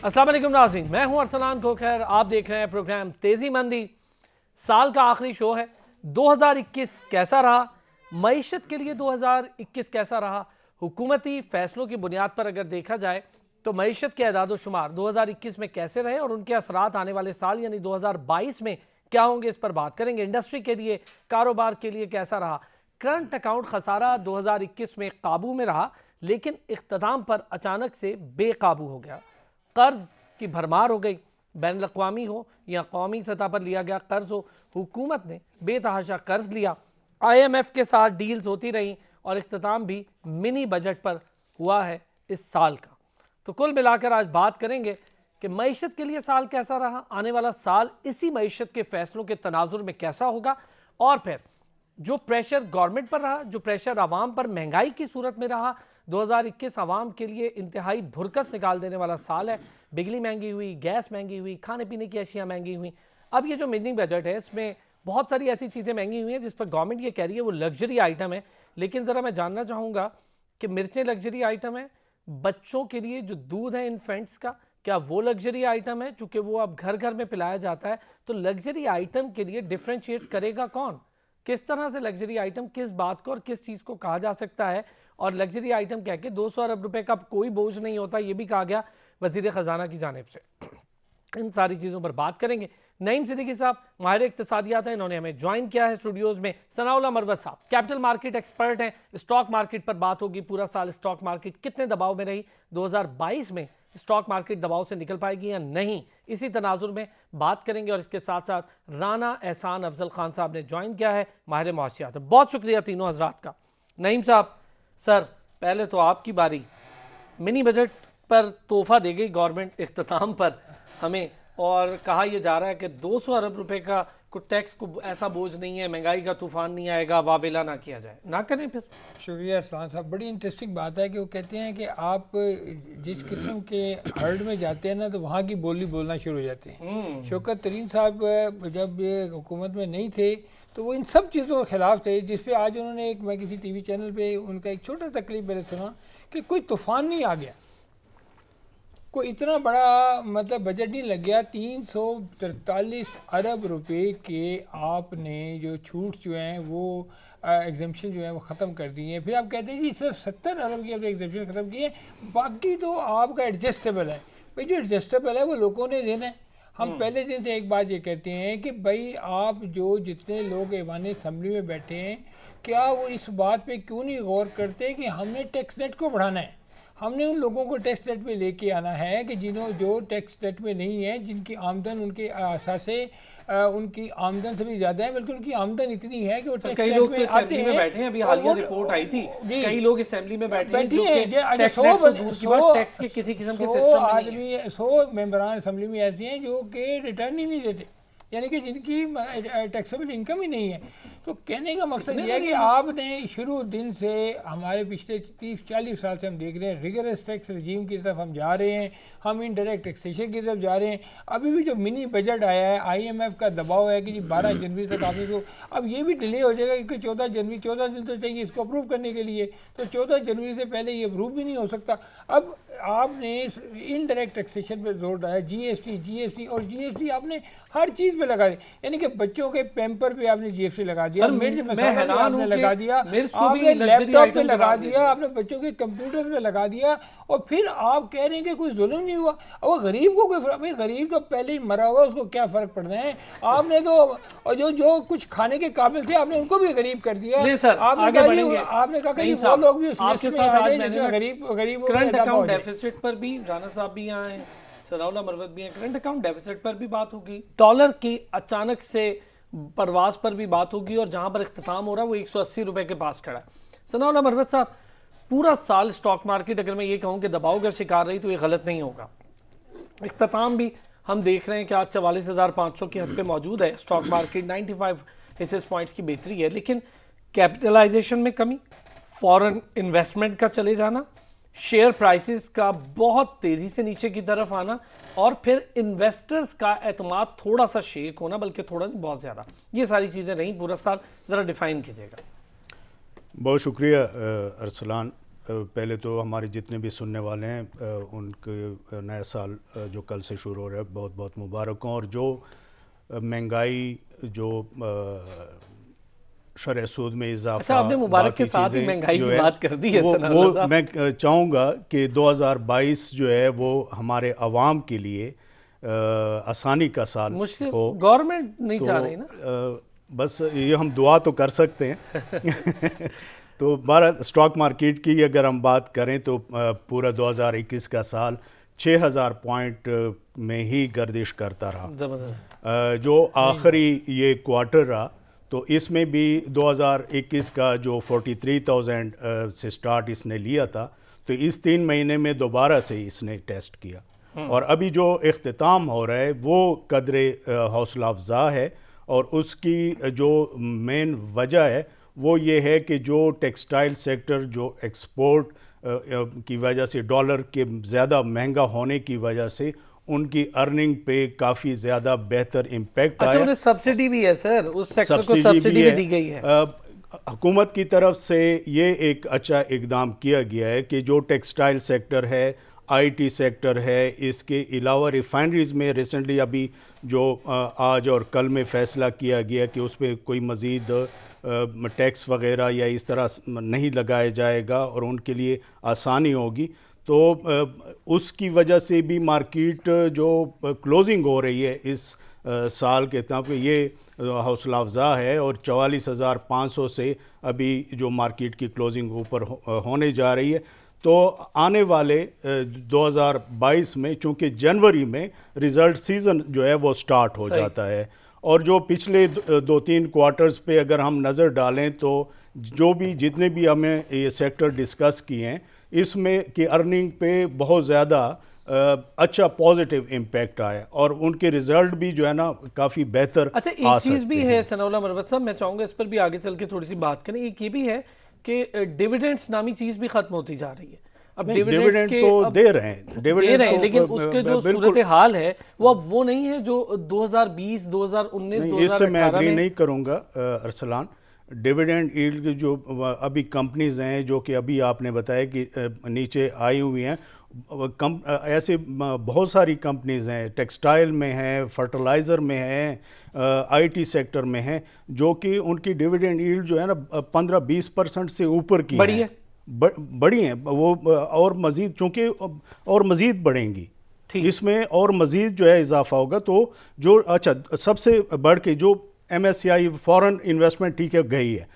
अस्सलाम वालेकुम नाज़रीन, मैं हूं अरसलान खोखर। आप देख रहे हैं प्रोग्राम तेज़ी मंदी। साल का आखिरी शो है। 2021 कैसा रहा, मईशत के लिए 2021 कैसा रहा। हुकूमती फैसलों की बुनियाद पर अगर देखा जाए तो मईशत के एदाद शुमार 2021 में कैसे रहे और उनके असरात आने वाले साल यानी 2022 में क्या होंगे, इस पर बात करेंगे। इंडस्ट्री के लिए, कारोबार के लिए कैसा रहा। करंट अकाउंट खसारा 2021 में काबू में रहा, लेकिन इख्तिताम पर अचानक से बेकाबू हो गया। कर्ज की भरमार हो गई, बैन अवी हो या कौमी सतह पर लिया गया कर्ज हो, हुकूमत ने बेतहाशा कर्ज लिया। IMF के साथ डील्स होती रहीं और इख्तिताम भी मिनी बजट पर हुआ है इस साल का। तो कुल मिलाकर आज बात करेंगे कि मईशत के लिए साल कैसा रहा, आने वाला साल इसी मईशत के फैसलों के तनाजुर में कैसा होगा, और फिर जो प्रेशर गवर्नमेंट पर रहा, जो प्रेशर आवाम पर महंगाई की सूरत में रहा। 2021 आवाम के लिए इंतहाई भुरकस निकाल देने वाला साल है। बिजली महंगी हुई, गैस महंगी हुई, खाने पीने की अशिया महंगी हुई। अब ये जो मिनी बजट है, इसमें बहुत सारी ऐसी चीज़ें महंगी हुई हैं जिस पर गवर्नमेंट ये कह रही है वो लग्जरी आइटम है। लेकिन ज़रा मैं जानना चाहूँगा कि मिर्चें लग्जरी आइटम है, बच्चों के लिए जो दूध है इन्फेंट्स का, क्या वो लग्जरी आइटम है? चूँकि वो अब घर घर में पिलाया जाता है, तो लग्जरी आइटम के लिए डिफ्रेंशिएट करेगा कौन? किस तरह से लग्जरी आइटम, किस बात को और किस चीज़ को कहा जा सकता है? और लग्जरी आइटम कह के 200 अरब रुपए का कोई बोझ नहीं होता, ये भी कहा गया वजीर ख़जाना की जानिब से। इन सारी चीज़ों पर बात करेंगे। नईम सिद्दीकी साहब माहिर इक्तिसादियात हैं, इन्होंने हमें ज्वाइन किया है स्टूडियोज़ में। सनाउल्लाह मरवत साहब कैपिटल मार्केट एक्सपर्ट हैं। स्टॉक मार्केट पर बात होगी, पूरा साल स्टॉक मार्केट कितने दबाव में रही, 2022 में स्टॉक मार्केट दबाव से निकल पाएगी या नहीं, इसी तनाजुर में बात करेंगे। और इसके साथ साथ राना एहसान अफजल खान साहब ने ज्वाइन किया है, माहिर मुआशियात। बहुत शुक्रिया तीनों हजरात का। नईम साहब, सर पहले तो आपकी बारी। मिनी बजट पर तोहफा दे गई गवर्नमेंट इख्तिताम पर हमें, और कहा यह जा रहा है कि 200 अरब रुपए का कुछ टैक्स को ऐसा बोझ नहीं है, महंगाई का तूफान नहीं आएगा, वावेला ना किया जाए। ना करें फिर। शुक्रिया अरसलान साहब, बड़ी इंटरेस्टिंग बात है कि वो कहते हैं कि आप जिस किस्म के हर्ड में जाते हैं ना तो वहाँ की बोली बोलना शुरू हो जाते हैं। शौकत तरीन साहब जब ये हुकूमत में नहीं थे तो वो इन सब चीज़ों के ख़िलाफ़ थे, जिस पे आज उन्होंने एक, मैं किसी TV चैनल पे उनका एक छोटा सा क्लिप मैंने सुना कि कोई तूफ़ान नहीं आ गया, कोई इतना बड़ा मतलब बजट नहीं लग गया। 343 अरब रुपए के आपने जो छूट जो हैं वो एग्जामेशन जो है वो ख़त्म कर दिए हैं। फिर आप कहते हैं जी सिर्फ 70 अरब की आपने एग्जामेशन ख़त्म किए, बाकी तो आपका एडजस्टेबल है। भाई जो एडजस्टेबल है वो लोगों ने देना है। हम पहले दिन से एक बात ये कहते हैं कि भाई आप जो जितने लोग ऐवान असम्बली में बैठे हैं, क्या वो इस बात पे क्यों नहीं गौर करते कि हमने टैक्स नेट को बढ़ाना है। हमने उन लोगों को टैक्स नेट में लेके आना है कि जो टैक्स नेट में नहीं है, जिनकी आमदन उनके असासे उनकी आमदन से भी ज़्यादा है, बल्कि उनकी आमदन इतनी है कि वो टैक्स कई नेट लोग में आते हैं। बैठे हैं, अभी हालिया रिपोर्ट आई थी, कई लोग असेंबली में बैठे हैं जो कि टैक्स 100 नेट को दूर की बात, टैक्स के किसी किस्म के सिस्टम में नहीं है। 100 मेंबरान असम्बली में ऐसे हैं जो कि रिटर्न ही नहीं देते, यानी कि जिनकी टैक्सेबल इनकम ही नहीं है। तो कहने का मकसद ये है कि आपने शुरू दिन से हमारे पिछले 30-40 साल से हम देख रहे हैं रिगरस टैक्स रजीम की तरफ हम जा रहे हैं, हम इनडायरेक्ट टैक्सेशन की तरफ जा रहे हैं। अभी भी जो मिनी बजट आया है, IMF का दबाव है कि जी 12 जनवरी तक आपने तो, अब ये भी डिले हो जाएगा क्योंकि 14 जनवरी 14 दिन तो चाहिए इसको अप्रूव करने के लिए, तो 14 जनवरी से पहले ये अप्रूव भी नहीं हो सकता। अब आपने इनडायरेक्ट टैक्सेशन पर जोर डाला, GST और GST आपने हर चीज़ पे लगा दी, यानी कि बच्चों के पैम्पर पे आपने GST लगा दिया, मिर्च मसाला पे आपने लगा दिया, आपने लैपटॉप पे लगा दिया, आपने बच्चों के कंप्यूटर पे लगा दिया, और फिर आप कह रहे हैं कि कोई जुल्म नहीं हुआ। और गरीब को कोई भाई गरीब तो पहले ही मरा हुआ, उसको क्या फ़र्क पड़ना है। आपने तो और जो कुछ खाने के काबिल थे आपने उनको भी गरीब कर दिया। आपने कहा कि वो लोग भी उस लिस्ट में आ जाए जिसमें गरीब करंट अकाउंट डेफिसिट पर भी राना साहब भी यहाँ हैं, सनाउल्लाह मरवत भी हैं। करंट अकाउंट डेफिसिट पर भी बात होगी, डॉलर की अचानक से परवास पर भी बात होगी, और जहां पर इख्तिताम हो रहा है वो 180 रुपए के पास खड़ा है। सनाउल्लाह मरवत साहब, पूरा साल स्टॉक मार्केट अगर मैं ये कहूँ कि दबाव का शिकार रही तो ये गलत नहीं होगा। इख्तिताम भी हम देख रहे हैं कि आज 44,500 की हद पे मौजूद है स्टॉक मार्केट, 95 बेसिस पॉइंट्स की बेहतरी है, लेकिन कैपिटलाइजेशन में कमी, फॉरेन इन्वेस्टमेंट का चले जाना, शेयर प्राइसेस का बहुत तेज़ी से नीचे की तरफ आना, और फिर इन्वेस्टर्स का एतमाद थोड़ा सा शेक होना, बल्कि थोड़ा नहीं बहुत ज़्यादा, ये सारी चीज़ें रहीं पूरा साल। ज़रा डिफ़ाइन कीजिएगा। बहुत शुक्रिया अरसलान। पहले तो हमारे जितने भी सुनने वाले हैं उनके नया साल जो कल से शुरू हो रहा है बहुत बहुत मुबारक हो। और जो महंगाई, जो शरह सूद में इजाफा, अच्छा, आपने मुबारक के बाकी साथ ही चीज़ें महंगाई जो की है, बात कर दी है वो सनाउल्लाह साहब। मैं चाहूँगा कि 2022 जो है वो हमारे अवाम के लिए आसानी का साल मुश्किल हो। गवर्नमेंट नहीं तो चाह रही ना। बस ये हम दुआ तो कर सकते हैं। तो भारत स्टॉक मार्केट की अगर हम बात करें तो पूरा 2021 का साल 6000 पॉइंट में ही गर्दिश करता रहा। जबरदस्त। जो आखिरी ये क्वार्टर रहा तो इसमें भी 2021 का जो 43,000 से स्टार्ट इसने लिया था, तो इस 3 महीने में दोबारा से इसने टेस्ट किया। और अभी जो इख्तिताम हो रहा है वो कदरे हौसला अफजा है। और उसकी जो मेन वजह है वो ये है कि जो टेक्सटाइल सेक्टर, जो एक्सपोर्ट की वजह से डॉलर के ज़्यादा महंगा होने की वजह से उनकी अर्निंग पे काफ़ी ज़्यादा बेहतर इम्पैक्ट अच्छा, आया। उन्हें सब्सिडी भी है सर, उस सेक्टर को सब्सिडी सब्सिडी भी दी गई है। हुकूमत की तरफ से ये एक अच्छा इकदाम किया गया है कि जो टेक्सटाइल सेक्टर है, आईटी सेक्टर है, इसके अलावा रिफाइनरीज़ में रिसेंटली अभी जो आज और कल में फ़ैसला किया गया कि उस पर कोई मज़ीद टैक्स वगैरह या इस तरह नहीं लगाया जाएगा और उनके लिए आसानी होगी। तो उसकी वजह से भी मार्केट जो क्लोजिंग हो रही है इस साल के तब ये हौसला अफजा है। और 44,500 से अभी जो मार्केट की क्लोजिंग ऊपर होने जा रही है। तो आने वाले 2022 में चूँकि जनवरी में रिज़ल्ट सीज़न जो है वो स्टार्ट हो जाता है। और जो पिछले 2-3 क्वार्टर्स पे अगर हम नज़र डालें तो जो भी जितने भी हमें ये सेक्टर डिस्कस किए हैं इसमें कि अर्निंग पे बहुत ज़्यादा अच्छा पॉजिटिव इम्पैक्ट आया और उनके रिजल्ट भी जो है ना काफ़ी बेहतर। अच्छा, एक चीज़ भी है सनाउल्लाह मरवत साहब, मैं चाहूँगा इस पर भी आगे चल के थोड़ी सी बात करें। एक ये भी है कि डिविडेंड्स नामी चीज़ भी खत्म होती जा रही है। अब डिविडेंड तो दे रहे हैं, लेकिन उसके जो सूरत हाल है वो अब वो नहीं है जो 2020, 2019, 2018 इससे मैं एग्री नहीं करूँगा अरसलान। डिविडेंड यील्ड जो अभी कंपनीज हैं जो कि अभी आपने बताया कि नीचे आई हुई हैं, ऐसे बहुत सारी कंपनीज हैं, टेक्सटाइल में हैं, फर्टिलाइज़र में हैं, आईटी सेक्टर में हैं, जो कि उनकी डिविडेंड यील्ड जो है ना 15-20% से ऊपर की बड़ी है, बड़ी हैं वो। और मज़ीद चूँकि और मज़ीद बढ़ेंगी, इसमें और मज़ीद जो है इजाफा होगा। तो जो अच्छा सबसे बढ़ के जो MSCI फॉरेन इन्वेस्टमेंट ठीक है गई है,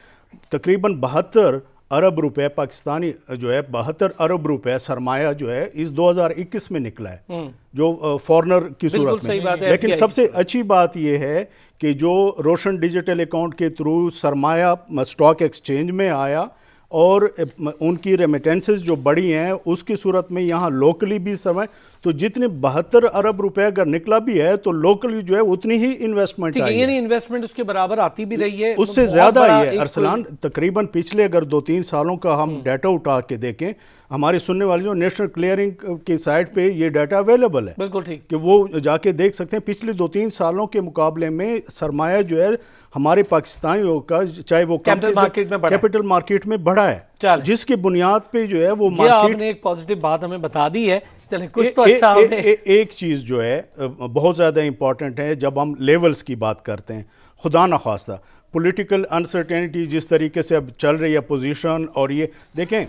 तकरीबन 72 अरब रुपए पाकिस्तानी जो है 72 अरब रुपए सरमाया जो है इस 2021 में निकला है जो फॉरेनर की सूरत में। लेकिन सबसे अच्छी बात यह है कि जो रोशन डिजिटल अकाउंट के थ्रू सरमाया स्टॉक एक्सचेंज में आया और उनकी रेमिटेंसेस जो बढ़ी हैं उसकी सूरत में यहाँ लोकली भी समय, तो जितने 72 अरब रुपए अगर निकला भी है तो लोकली जो है उतनी ही इन्वेस्टमेंट आई है। इन्वेस्टमेंट उसके बराबर आती भी रही है, उससे ज़्यादा ही है अरसलान। तकरीबन पिछले अगर 2-3 सालों का हम डाटा उठा के देखें, हमारे सुनने वाले जो नेशनल क्लियरिंग की साइट पे ये डाटा अवेलेबल है, बिल्कुल ठीक, कि वो जाके देख सकते हैं। पिछले 2-3 सालों के मुकाबले में सरमाया जो है हमारे पाकिस्तानियों का, चाहे वो कैपिटल मार्केट में बढ़ा है, जिसकी बुनियाद पे जो है वो मार्केट। आपने एक पॉजिटिव बात हमें बता दी है। चलिए कुछ तो अच्छा एक चीज़ जो है बहुत ज़्यादा इंपॉर्टेंट है जब हम लेवल्स की बात करते हैं, खुदा न खास्ता पॉलिटिकल अनसर्टेनिटी जिस तरीके से अब चल रही है पोजीशन, और ये देखें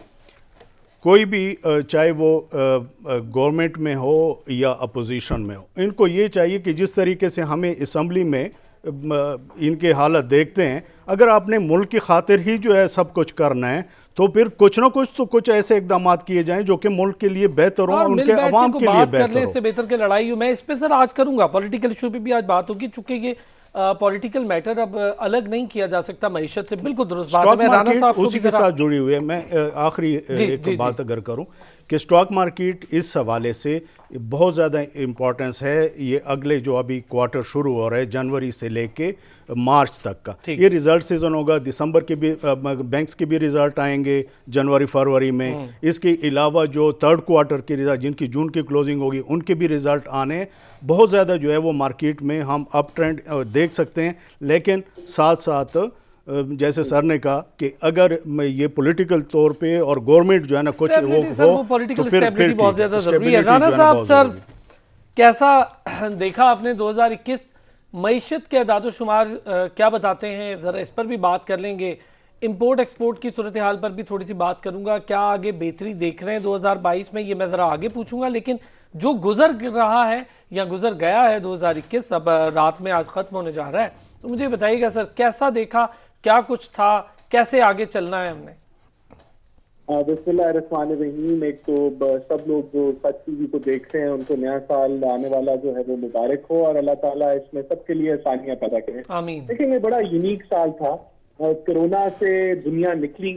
कोई भी चाहे वो गवर्नमेंट में हो या अपोजिशन में हो, इनको ये चाहिए कि जिस तरीके से हमें असम्बली में इनके हालत देखते हैं, अगर आपने मुल्क की खातिर ही जो है सब कुछ करना है तो फिर कुछ ना कुछ तो कुछ ऐसे इकदाम किए जाएं जो कि मुल्क के लिए बेहतर हो, उनके अवाम के लिए बेहतर हो। इससे बेहतर के लड़ाई मैं इस पे सर आज करूंगा, पॉलिटिकल इशू पे भी आज बात होगी, चूंकि ये पॉलिटिकल मैटर अब अलग नहीं किया जा सकता मईशत से। बिल्कुल दुरुस्त बात है। मैं राना साहब उसी के साथ जुड़ी हुई है। मैं आखिरी एक बात अगर करूं कि स्टॉक मार्केट इस हवाले से बहुत ज़्यादा इम्पोर्टेंस है। ये अगले जो अभी क्वार्टर शुरू हो रहा है जनवरी से लेके मार्च तक का, ये रिजल्ट सीजन होगा। दिसंबर के भी बैंक्स के भी रिजल्ट आएंगे जनवरी फरवरी में। इसके अलावा जो थर्ड क्वार्टर के रिजल्ट जिनकी जून की क्लोजिंग होगी उनके भी रिजल्ट आने, बहुत ज़्यादा जो है वो मार्केट में हम अप ट्रेंड देख सकते हैं। लेकिन साथ साथ जैसे सर ने कहा कि अगर मैं ये पॉलिटिकल तौर पे और गवर्नमेंट जो है ना कुछ वो Stability, सर, वो political तो फिर stability बहुत ठीक है। ज्यादा जरूरी है। Stability जो राणा है ना साहब, बहुत सर, जरूरी है। कैसा देखा आपने 2021 मईशत के अदाद-ओ-शुमार क्या बताते हैं, ज़रा इस पर भी बात कर लेंगे। इंपोर्ट एक्सपोर्ट की सूरत हाल पर भी थोड़ी सी बात करूंगा। क्या आगे बेहतरी देख रहे हैं 2022 में, ये मैं ज़रा आगे पूछूंगा। लेकिन जो गुजर रहा है या गुजर गया है 2021, अब रात में आज ख़त्म होने जा रहा है, तो मुझे बताइएगा सर, कैसा देखा, क्या कुछ था, कैसे आगे चलना है हमने? बिस्मिल्लाहिर्रहमानिर्रहीम। एक तो सब लोग जो सच टीवी को देख रहे हैं उनको नया साल आने वाला जो है वो मुबारक हो और अल्लाह ताला इसमें सबके लिए आसानियां पैदा करे। आमीन। लेकिन ये बड़ा यूनिक साल था। कोरोना से दुनिया निकली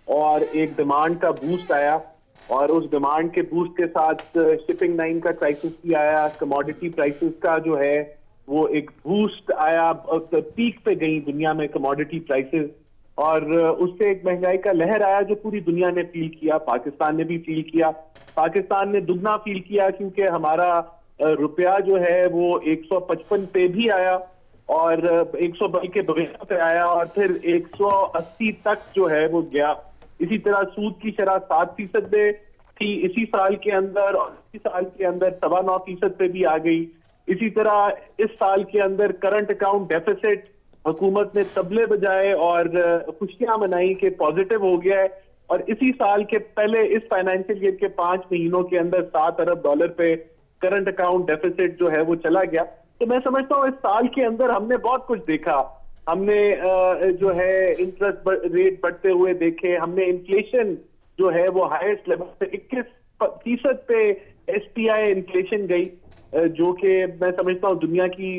और एक डिमांड का बूस्ट आया और उस डिमांड के बूस्ट के साथ शिपिंग लाइन का क्राइसिस भी आया, कमोडिटी प्राइसेस का जो है वो एक बूस्ट आया, पीक पे गई दुनिया में कमोडिटी प्राइसेस और उससे एक महंगाई का लहर आया जो पूरी दुनिया ने फील किया, पाकिस्तान ने भी फील किया। पाकिस्तान ने दुगना फील किया क्योंकि हमारा रुपया जो है वो 155 पे भी आया और 100 के बगैर पे आया और फिर 180 तक जो है वो गया। इसी तरह सूद की शरह 7% पे थी इसी साल के अंदर और इसी साल के अंदर 9.25% पे भी आ गई। इसी तरह इस साल के अंदर करंट अकाउंट डेफिसिट हुकूमत ने तबले बजाए और खुशियां मनाई कि पॉजिटिव हो गया है और इसी साल के पहले इस फाइनेंशियल ईयर के 5 महीनों के अंदर $7 अरब पे करंट अकाउंट डेफिसिट जो है वो चला गया। तो मैं समझता हूँ इस साल के अंदर हमने बहुत कुछ देखा। हमने जो है इंटरेस्ट रेट बढ़ते हुए देखे, हमने इन्फ्लेशन जो है वो हाईएस्ट लेवल पे 21% पे SPI इन्फ्लेशन गई जो कि मैं समझता हूँ दुनिया की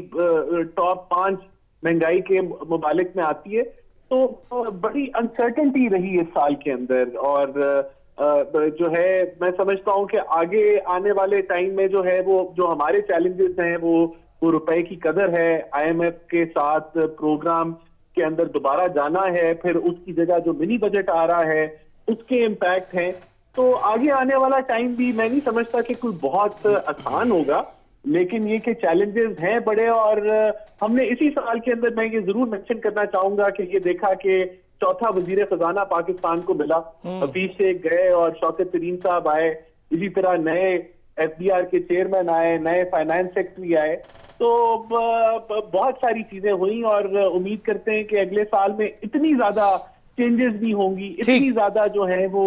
टॉप 5 महंगाई के मुबालिक में आती है। तो बड़ी अनसर्टेनिटी रही इस साल के अंदर और जो है मैं समझता हूं कि आगे आने वाले टाइम में जो है वो जो हमारे चैलेंजेस हैं वो रुपए की कदर है, IMF के साथ प्रोग्राम के अंदर दोबारा जाना है, फिर उसकी जगह जो मिनी बजट आ रहा है उसके इम्पैक्ट हैं। तो आगे आने वाला टाइम भी मैं नहीं समझता कि कोई बहुत आसान होगा, लेकिन ये कि चैलेंजेस हैं बड़े और हमने इसी साल के अंदर मैं ये जरूर मेंशन करना चाहूंगा कि ये देखा कि चौथा वजीर खजाना पाकिस्तान को मिला, हफीज शेख गए और शौकत तरीन साहब आए, इसी तरह नए FBR के चेयरमैन आए, नए फाइनेंस सेक्रेटरी आए। तो बहुत सारी चीजें हुई और उम्मीद करते हैं कि अगले साल में इतनी ज्यादा चेंजेस नहीं होंगी, इतनी ज्यादा जो है वो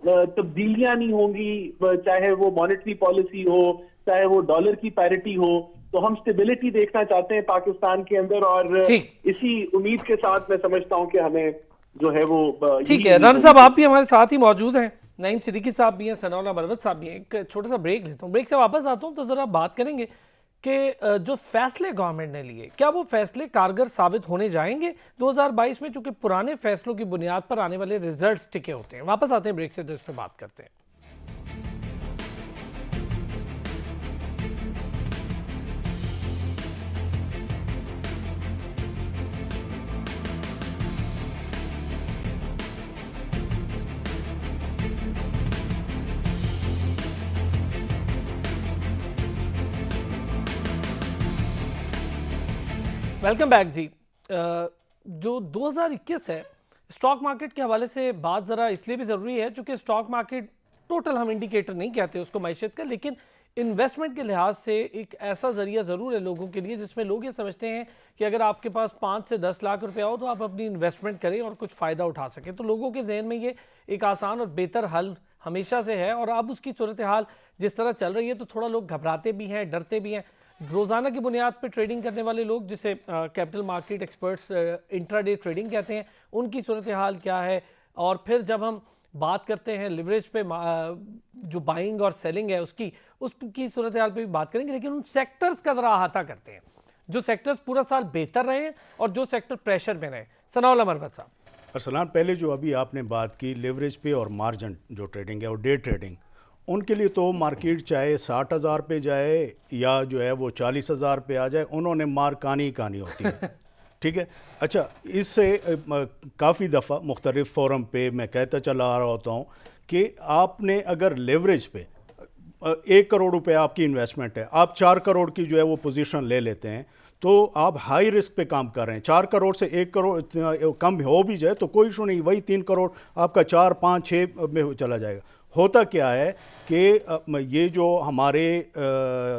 तब्दीलियां नहीं होंगी, चाहे वो मॉनेटरी पॉलिसी हो, चाहे वो डॉलर की पैरिटी हो। तो हम स्टेबिलिटी देखना चाहते हैं पाकिस्तान के अंदर और इसी उम्मीद के साथ मैं समझता हूं कि हमें जो है वो ठीक है। राणा साहब, आप भी हमारे साथ ही मौजूद हैं, नईम सिद्दीकी साहब भी हैं, सनाउल्लाह मरवत साहब भी हैं। एक छोटा सा ब्रेक लेता हूँ, ब्रेक से वापस आता हूँ तो ज़रा बात करेंगे कि जो फैसले गवर्नमेंट ने लिए, क्या वो फैसले कारगर साबित होने जाएंगे 2022 में, चूंकि पुराने फैसलों की बुनियाद पर आने वाले रिजल्ट्स टिके होते हैं। वापस आते हैं ब्रेक से, तो इस पर बात करते हैं। वेलकम बैक जी। जो 2021 है स्टॉक मार्केट के हवाले से बात ज़रा इसलिए भी ज़रूरी है चूँकि स्टॉक मार्केट टोटल हम इंडिकेटर नहीं कहते उसको मैशियत का, लेकिन इन्वेस्टमेंट के लिहाज से एक ऐसा ज़रिया ज़रूर है लोगों के लिए जिसमें लोग ये समझते हैं कि अगर आपके पास 5 से 10 लाख रुपया हो तो आप अपनी इन्वेस्टमेंट करें और कुछ फ़ायदा उठा सकें। तो लोगों के जहन में ये एक आसान और बेहतर हल हमेशा से है और अब उसकी सूरत हाल जिस तरह चल रही है तो थोड़ा लोग घबराते भी हैं, डरते भी हैं। रोज़ाना की बुनियाद पर ट्रेडिंग करने वाले लोग, जिसे capital market experts intraday trading कहते हैं, उनकी सूरत हाल क्या है। और फिर जब हम बात करते हैं लिवरेज पे जो बाइंग और सेलिंग है उसकी सूरत हाल पे भी बात करेंगे, लेकिन उन सेक्टर्स का ज़रा अहाता करते हैं जो सेक्टर्स पूरा साल बेहतर रहे हैं और जो सेक्टर प्रेशर में रहे। सनाउल्लाह मरवत साहब। अरसलान, पहले जो अभी आपने बात की लिवरेज पे और मार्जिन जो ट्रेडिंग है और डे ट्रेडिंग, उनके लिए तो मार्केट चाहे 60,000 पे जाए या जो है वो 40,000 पे आ जाए, उन्होंने मार कहानी होती है। ठीक है। अच्छा, इससे काफ़ी दफ़ा मुख्तलिफ फोरम पे मैं कहता चला आ रहा होता हूँ कि आपने अगर लेवरेज पे 1 करोड़ रुपए आपकी इन्वेस्टमेंट है, आप 4 करोड़ की जो है वो पोजीशन ले लेते हैं, तो आप हाई रिस्क पे काम कर रहे हैं। 4 करोड़ से 1 करोड़ कम हो भी जाए तो कोई इशू नहीं, वही 3 करोड़ आपका 4, 5, 6 में चला जाएगा। होता क्या है कि ये जो हमारे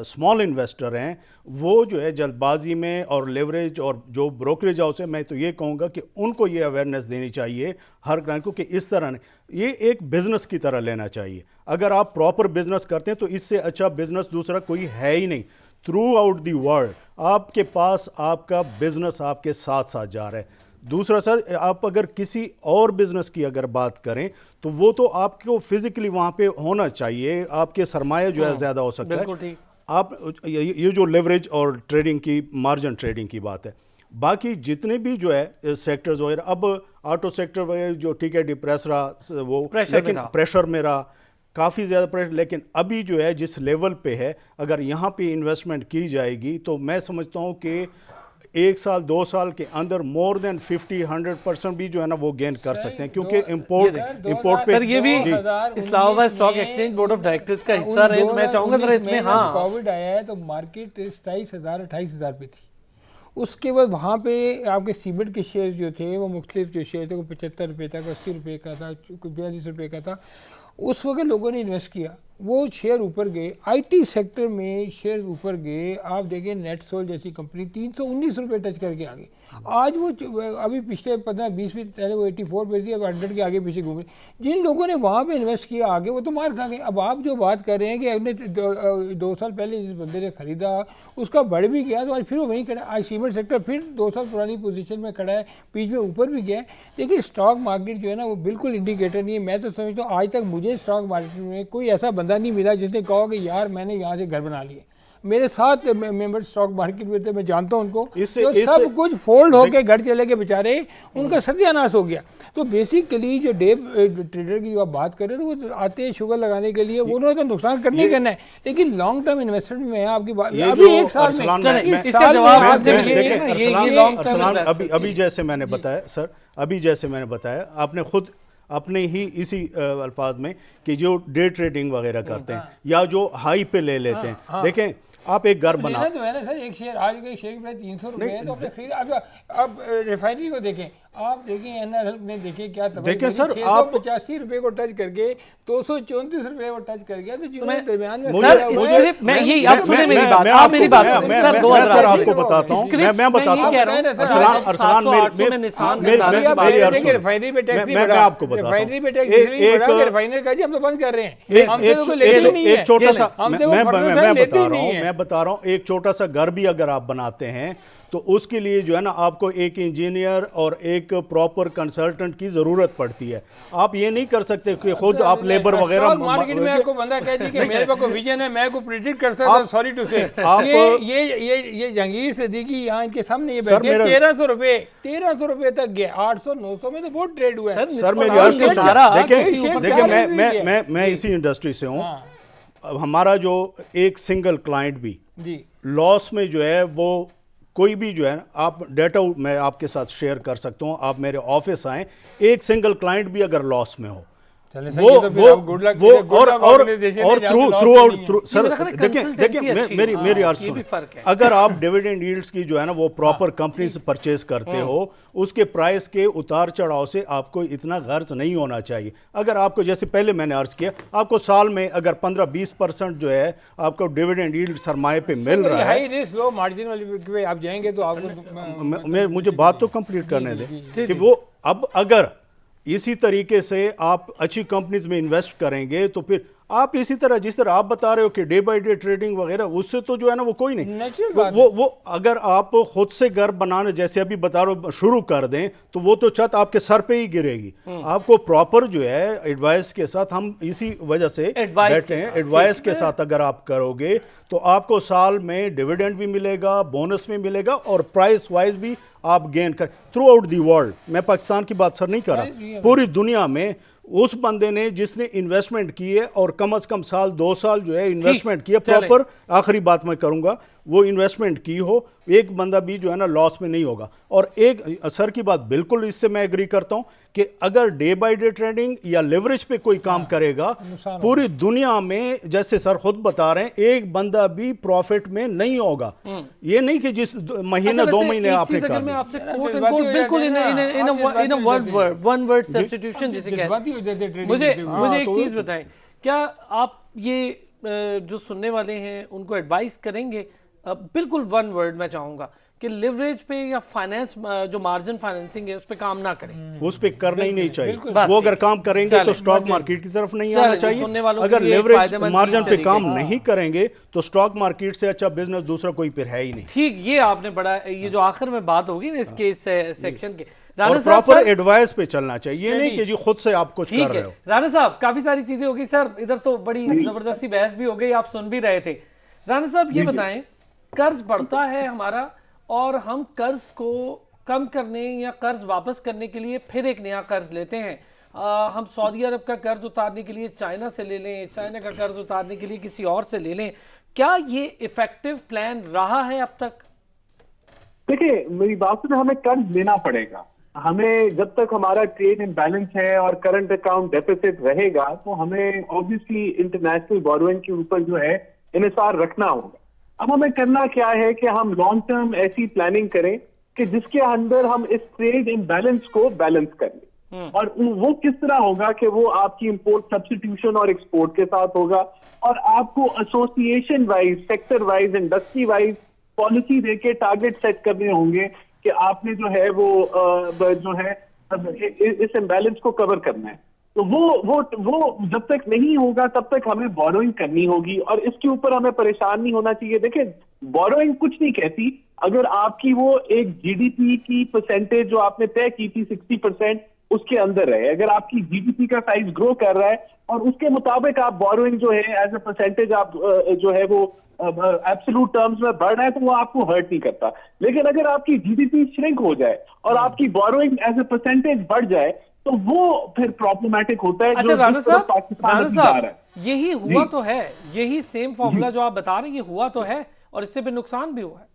स्मॉल इन्वेस्टर हैं वो जो है जल्दबाजी में और लेवरेज और जो ब्रोकरेज हाउस है, मैं तो ये कहूँगा कि उनको ये अवेयरनेस देनी चाहिए हर ग्राहक को कि इस तरह नहीं, ये एक बिज़नेस की तरह लेना चाहिए। अगर आप प्रॉपर बिज़नेस करते हैं तो इससे अच्छा बिज़नेस दूसरा कोई है ही नहीं। थ्रू आउट दी वर्ल्ड आपके पास आपका बिज़नेस आपके साथ साथ जा रहा है। दूसरा सर, आप अगर किसी और बिजनेस की अगर बात करें तो वो तो आपको फिजिकली वहाँ पे होना चाहिए, आपके सरमाया जो है ज़्यादा हो सकता है। आप ये जो लेवरेज और ट्रेडिंग की, मार्जिन ट्रेडिंग की बात है, बाकी जितने भी जो है सेक्टर्स वगैरह, अब ऑटो सेक्टर वगैरह जो ठीक है डिप्रेस रहा वो, लेकिन प्रेशर में रहा काफ़ी ज़्यादा प्रेशर, लेकिन अभी जो है जिस लेवल पे है अगर यहाँ पे इन्वेस्टमेंट की जाएगी तो मैं समझता हूँ कि 1 साल 2 साल के अंदर मोर देन 50-100% भी जो है ना वो गेन कर सकते हैं, क्योंकि इंपोर्ट पे सर ये भी Islamabad stock exchange board of directors का हिस्सा रहे, तो मैं चाहूंगा जरा इसमें, हाँ कोविड आया है तो मार्केट 27,000-28,000 पे थी। उसके बाद वहाँ पे आपके सीमेंट के शेयर जो थे वो मुख्तलिफ जो शेयर थे, कोई 75 रुपये था, कोई 80 रुपये का था, कोई 42 रुपये का था। उस वक्त लोगों ने इन्वेस्ट किया, वो शेयर ऊपर गए, आईटी सेक्टर में शेयर ऊपर गए। आप देखें नेटसोल जैसी कंपनी 319 रुपये टच करके आ गई। आज वो अभी पिछले 15-20 मिनट पहले वो 84 पे थी, अब 100 के आगे पीछे घूमे। जिन लोगों ने वहाँ पे इन्वेस्ट किया आगे वो तो मार खा गए। अब आप जो बात कर रहे हैं कि अगले 2 साल पहले जिस बंदे ने खरीदा उसका बढ़ भी गया तो आज फिर वो वहीं खड़ा। आज सीमेंट सेक्टर फिर 2 साल पुरानी पोजीशन में खड़ा है, बीच में ऊपर भी गया है। देखिए स्टॉक मार्केट जो है ना वो बिल्कुल इंडिकेटर नहीं है। मैं तो समझता हूँ आज तक मुझे स्टॉक मार्केट में कोई ऐसा बंदा नहीं मिला जिसने कहा कि यार मैंने यहाँ से घर बना लिया। मेरे साथ मेंबर स्टॉक मार्केट में थे, मैं जानता हूँ उनको, तो सब कुछ फोल्ड होके घर चले गए बेचारे, उनका सत्यानाश हो गया। तो बेसिकली जो डे ट्रेडर की जो आप बात कर रहे हैं तो वो आते हैं शुगर लगाने के लिए, उन्होंने तो नुकसान करने करना है, लेकिन लॉन्ग टर्म इन्वेस्टमेंट में है आपकी बात। अभी 1 साल में इसका जवाब अभी जैसे मैंने बताया सर, अभी जैसे मैंने बताया, आपने खुद अपने ही इसी अल्फाज में कि जो डे ट्रेडिंग वगैरह करते हैं या जो हाई पे ले लेते हैं, देखें आप एक घर बना तो है ना सर, एक शेयर आज के शेयर की प्राइस 300 रुपये है तो अपने अब रिफाइनरी को देखें, आप देखें एनआरएल में देखें क्या देखें सर, आप 85 रुपये को टच करके 234 रुपये को टच कर गया। तो जिन्होंने दरमियान में सर मैं यही, आप सुने मेरी बात, आप मेरी बात सर, सर आपको बताता हूँ, मैं बताता हूँ अरसलान रिफाइनरी पे टैक्स नहीं बढ़ा, रिफाइनरी पे टैक्स नहीं बढ़ा, रिफाइनर का जी हम तो बंद कर रहे हैं, हम तो लेते ही नहीं है। एक छोटा सा मैं बता रहा हूँ, एक छोटा सा घर भी अगर आप बनाते हैं तो उसके लिए जो है ना आपको एक इंजीनियर और एक प्रॉपर कंसल्टेंट की ज़रूरत पड़ती है। आप ये नहीं कर सकते कि खुद आप लेबर वगैरह मार्केट में आपको बंदा कहती है कि मेरे पास कोई विजन है, मैं को प्रेडिक्ट कर सकता हूं, सॉरी टू से ये जहांगीर सिद्दीकी यहाँ इनके सामने ये बैठे 1300 रुपये तक गए, 800-900 में तो बहुत ट्रेड हुआ है। सर मेरी देखिए मैं इसी इंडस्ट्री से हूँ। हमारा जो एक सिंगल क्लाइंट भी लॉस में जो है वो कोई भी जो है आप डेटा मैं आपके साथ शेयर कर सकता हूँ, आप मेरे ऑफिस आए, एक सिंगल क्लाइंट भी अगर लॉस में हो वो और थ्रू आउट सर देखिए मेरी अर्ज सुनिए, अगर आप डिविडेंड यील्ड्स की जो है ना वो प्रॉपर कंपनी से परचेज करते हो, उसके प्राइस के उतार चढ़ाव से आपको इतना गर्ज नहीं होना चाहिए। अगर आपको जैसे पहले मैंने अर्ज किया, आपको साल में अगर 15-20% जो है आपको डिविडेंड यील्ड सरमाए पे मिल रहा है, हाई रिस्क लो मार्जिन वाली पे आप जाएंगे तो आपको मुझे बात तो कंप्लीट करने दें कि वो अब अगर इसी तरीके से आप अच्छी कंपनीज में इन्वेस्ट करेंगे तो फिर आप इसी तरह जिस तरह आप बता रहे हो कि डे बाय डे ट्रेडिंग वगैरह, उससे तो जो है ना वो कोई नहीं, वो अगर आप खुद से घर बनाने जैसे अभी बता रहे हो शुरू कर दें तो वो तो छत आपके सर पे ही गिरेगी। आपको प्रॉपर जो है एडवाइस के साथ, हम इसी वजह से बैठे हैं, एडवाइस के साथ अगर आप करोगे तो आपको साल में डिविडेंड भी मिलेगा, बोनस भी मिलेगा और प्राइस वाइज भी आप गेन कर थ्रू आउट दी वर्ल्ड। मैं पाकिस्तान की बात सर नहीं कर रहा, पूरी दुनिया में उस बंदे ने जिसने इन्वेस्टमेंट की है और कम से कम 1-2 साल जो है इन्वेस्टमेंट किया प्रॉपर, आखिरी बात मैं करूंगा, वो इन्वेस्टमेंट की हो एक बंदा भी जो है ना लॉस में नहीं होगा। और एक सर की बात बिल्कुल इससे मैं एग्री करता हूं कि अगर डे बाय डे ट्रेडिंग या लेवरेज पे कोई काम करेगा, पूरी दुनिया में जैसे सर खुद बता रहे हैं, एक बंदा भी प्रॉफिट में नहीं होगा। ये नहीं कि जिस महीने 2 महीने आपने कर मैं आपसे कोट एंड कोट बिल्कुल इन अ वन वर्ड सब्स्टिट्यूशन जिसे कहते हैं, मुझे एक चीज बताएं, क्या आप ये जो सुनने वाले हैं उनको एडवाइस करेंगे, बिल्कुल वन वर्ड मैं चाहूंगा कि लिवरेज पे या फाइनेंस जो मार्जिन फाइनेंसिंग है उस पे काम ना करें, उस पे करना ही नहीं चाहिए। वो अगर काम करेंगे तो स्टॉक मार्केट की तरफ नहीं आना चाहिए। अगर लेवरेज मार्जिन पे काम नहीं करेंगे तो स्टॉक मार्केट से अच्छा बिजनेस दूसरा कोई फिर है ही नहीं। ठीक, ये आपने बड़ा, ये जो आखिर में बात होगी ना इसके इस सेक्शन के, और प्रॉपर एडवाइस पे चलना चाहिए, ये नहीं कि जी खुद से आप कुछ कर रहे हो। राणा साहब काफी सारी चीजें होगी सर, इधर तो बड़ी जबरदस्ती बहस भी हो गई, आप सुन भी रहे थे। राणा साहब ये बताएं, कर्ज बढ़ता है हमारा और हम कर्ज को कम करने या कर्ज वापस करने के लिए फिर एक नया कर्ज लेते हैं। हम सऊदी अरब का कर्ज उतारने के लिए चाइना से ले लें, चाइना का कर्ज उतारने के लिए किसी और से ले लें, क्या ये इफेक्टिव प्लान रहा है अब तक? देखिए, मेरी बात से हमें कर्ज लेना पड़ेगा। हमें जब तक हमारा ट्रेड इम्बैलेंस है और करंट अकाउंट डेफिसिट रहेगा तो हमें ऑब्वियसली इंटरनेशनल बोरोइंग के ऊपर जो है इन्हिसार रखना होगा। अब हमें करना क्या है कि हम लॉन्ग टर्म ऐसी प्लानिंग करें कि जिसके अंदर हम इस ट्रेड इम्बैलेंस को बैलेंस कर लें। और वो किस तरह होगा कि वो आपकी इंपोर्ट सब्स्टिट्यूशन और एक्सपोर्ट के साथ होगा, और आपको association wise, sector wise, industry wise policy देके टारगेट सेट करने होंगे कि आपने जो है वो जो है इस इम्बैलेंस को कवर करना है। तो वो जब तक नहीं होगा तब तक हमें बोरोइंग करनी होगी, और इसके ऊपर हमें परेशान नहीं होना चाहिए। देखिए, बोरोइंग कुछ नहीं कहती अगर आपकी वो एक जीडीपी की परसेंटेज जो आपने तय की थी 60% उसके अंदर रहे। अगर आपकी जीडीपी का साइज ग्रो कर रहा है और उसके मुताबिक आप बोरोइंग जो है एज ए परसेंटेज आप जो है वो एब्सोल्यूट टर्म्स में बढ़ रहा है तो वो आपको हर्ट नहीं करता। लेकिन अगर आपकी जीडीपी श्रिंक हो जाए और आपकी बोरोइंग एज ए परसेंटेज बढ़ जाए तो वो फिर प्रॉब्लमैटिक होता है। अच्छा राणा साहब, यही हुआ तो है, यही सेम फॉर्मूला जो आप बता रहे हैं ये हुआ तो है और इससे भी नुकसान भी हुआ है।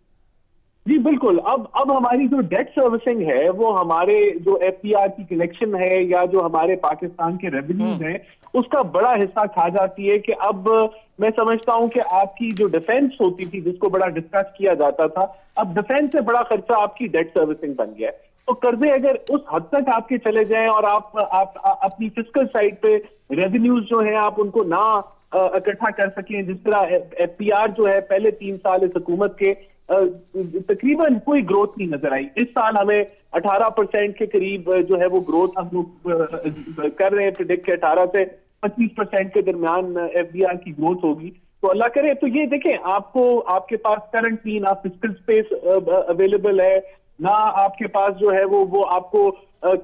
जी बिल्कुल। अब हमारी जो डेट सर्विसिंग है वो हमारे जो एफपीआर की कलेक्शन है या जो हमारे पाकिस्तान के रेवेन्यूज हैं उसका बड़ा हिस्सा खा जाती है। कि अब मैं समझता हूं कि आपकी जो डिफेंस होती थी जिसको बड़ा डिस्कस किया जाता था, अब डिफेंस से बड़ा खर्चा आपकी डेट सर्विसिंग बन गया है। तो कर्जे अगर उस हद तक आपके चले जाएं और आप अपनी फिस्कल साइड पे रेवेन्यूज जो है आप उनको ना इकट्ठा कर सकें, जिस तरह एफपीआर जो है पहले 3 साल इस हुकूमत के तकरीबन कोई ग्रोथ नहीं नजर आई। इस साल हमें 18% के करीब जो है वो ग्रोथ हम लोग कर रहे हैं, प्रिडिक्ट के 18 से 25% के दरमियान एफडीआर की ग्रोथ होगी। तो अल्लाह करे। तो ये देखें, आपको आपके पास करंटली ना फिस्कल स्पेस अवेलेबल है, ना आपके पास जो है वो आपको